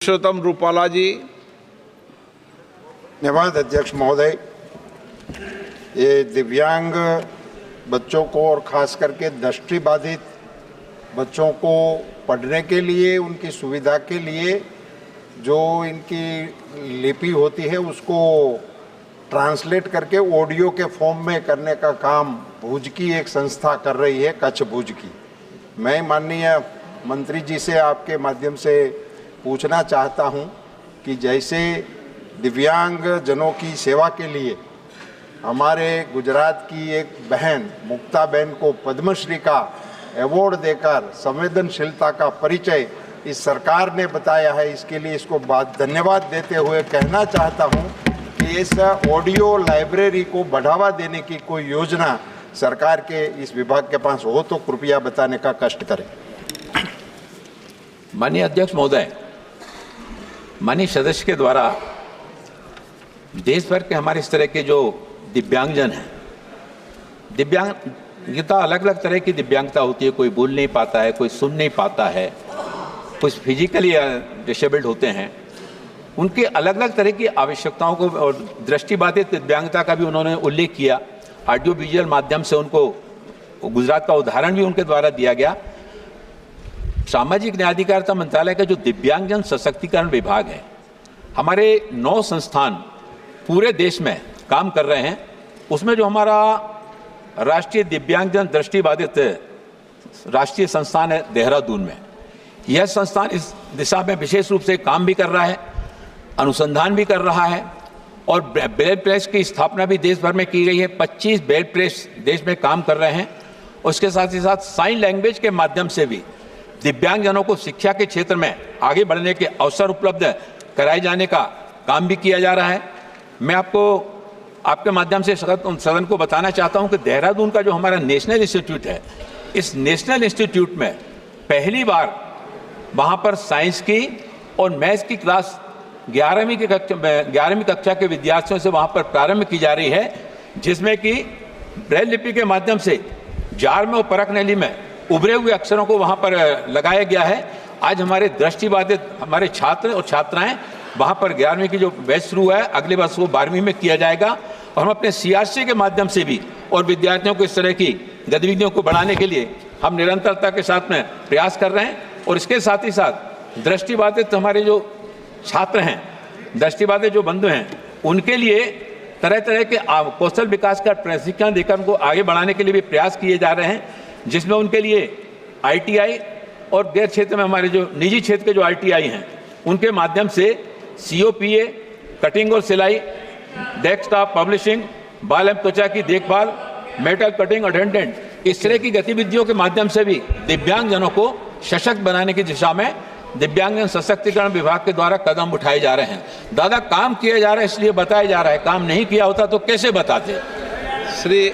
पुरुषोत्तम रूपाला जी। धन्यवाद अध्यक्ष महोदय। ये दिव्यांग बच्चों को और खास करके दृष्टिबाधित बच्चों को पढ़ने के लिए, उनकी सुविधा के लिए जो इनकी लिपि होती है उसको ट्रांसलेट करके ऑडियो के फॉर्म में करने का काम भुज की एक संस्था कर रही है, कच्छ भुज की। मैं माननीय मंत्री जी से आपके माध्यम से पूछना चाहता हूं कि जैसे दिव्यांग जनों की सेवा के लिए हमारे गुजरात की एक बहन मुक्ता बहन को पद्मश्री का अवार्ड देकर संवेदनशीलता का परिचय इस सरकार ने बताया है, इसके लिए इसको धन्यवाद देते हुए कहना चाहता हूं कि इस ऑडियो लाइब्रेरी को बढ़ावा देने की कोई योजना सरकार के इस विभाग के पास हो तो कृपया बताने का कष्ट करें। माननीय अध्यक्ष महोदय, माननीय सदस्य के द्वारा देश भर के हमारे इस तरह के जो दिव्यांगजन हैं, दिव्यांगता अलग अलग तरह की दिव्यांगता होती है। कोई बोल नहीं पाता है, कोई सुन नहीं पाता है, कुछ फिजिकली डिसेबल्ड होते हैं। उनके अलग अलग तरह की आवश्यकताओं को और दृष्टिबाधित दिव्यांगता का भी उन्होंने उल्लेख किया। ऑडियो विजुअल माध्यम से उनको गुजरात का उदाहरण भी उनके द्वारा दिया गया। सामाजिक न्याय अधिकारिता मंत्रालय का जो दिव्यांगजन सशक्तिकरण विभाग है, हमारे 9 संस्थान पूरे देश में काम कर रहे हैं। उसमें जो हमारा राष्ट्रीय दिव्यांगजन दृष्टिबाधित राष्ट्रीय संस्थान है देहरादून में, यह संस्थान इस दिशा में विशेष रूप से काम भी कर रहा है, अनुसंधान भी कर रहा है और ब्रेल प्रेस की स्थापना भी देश भर में की गई है। 25 ब्रेल प्रेस देश में काम कर रहे हैं। उसके साथ ही साथ साइन लैंग्वेज के माध्यम से भी दिव्यांगजनों को शिक्षा के क्षेत्र में आगे बढ़ने के अवसर उपलब्ध कराए जाने का काम भी किया जा रहा है। मैं आपको आपके माध्यम से सदन को बताना चाहता हूं कि देहरादून का जो हमारा नेशनल इंस्टीट्यूट है, इस नेशनल इंस्टीट्यूट में पहली बार वहां पर साइंस की और मैथ्स की क्लास 11वीं कक्षा के विद्यार्थियों से वहां पर प्रारंभ की जा रही है, जिसमें कि ब्रेल लिपि के माध्यम से जार में और परख नली में उभरे हुए अक्षरों को वहां पर लगाया गया है। आज हमारे दृष्टिबाधित हमारे छात्र और छात्राएं वहां पर 11वीं की जो बैच शुरू है, अगले वर्ष वो 12वीं में किया जाएगा। और हम अपने सीआरसी के माध्यम से भी और विद्यार्थियों को इस तरह की गतिविधियों को बढ़ाने के लिए हम निरंतरता के साथ में प्रयास कर रहे हैं। और इसके साथ ही साथ दृष्टिबाधित हमारे जो छात्र हैं, दृष्टिबाधित जो बंधु हैं, उनके लिए तरह तरह के कौशल विकास का प्रशिक्षण देकर उनको आगे बढ़ाने के लिए भी प्रयास किए जा रहे हैं, जिसमें उनके लिए ITI और गैर क्षेत्र में हमारे जो निजी क्षेत्र के जो ITI हैं, उनके माध्यम से COPA, कटिंग और सिलाई, डेस्कटॉप पब्लिशिंग, बाल एवं त्वचा की देखभाल, मेटल कटिंग अटेंडेंट, इस तरह की गतिविधियों के माध्यम से भी दिव्यांगजनों को सशक्त बनाने की दिशा में दिव्यांगजन सशक्तिकरण विभाग के द्वारा कदम उठाए जा रहे हैं। दादा, काम किया जा रहा है इसलिए बताया जा रहा है, काम नहीं किया होता तो कैसे बताते। श्री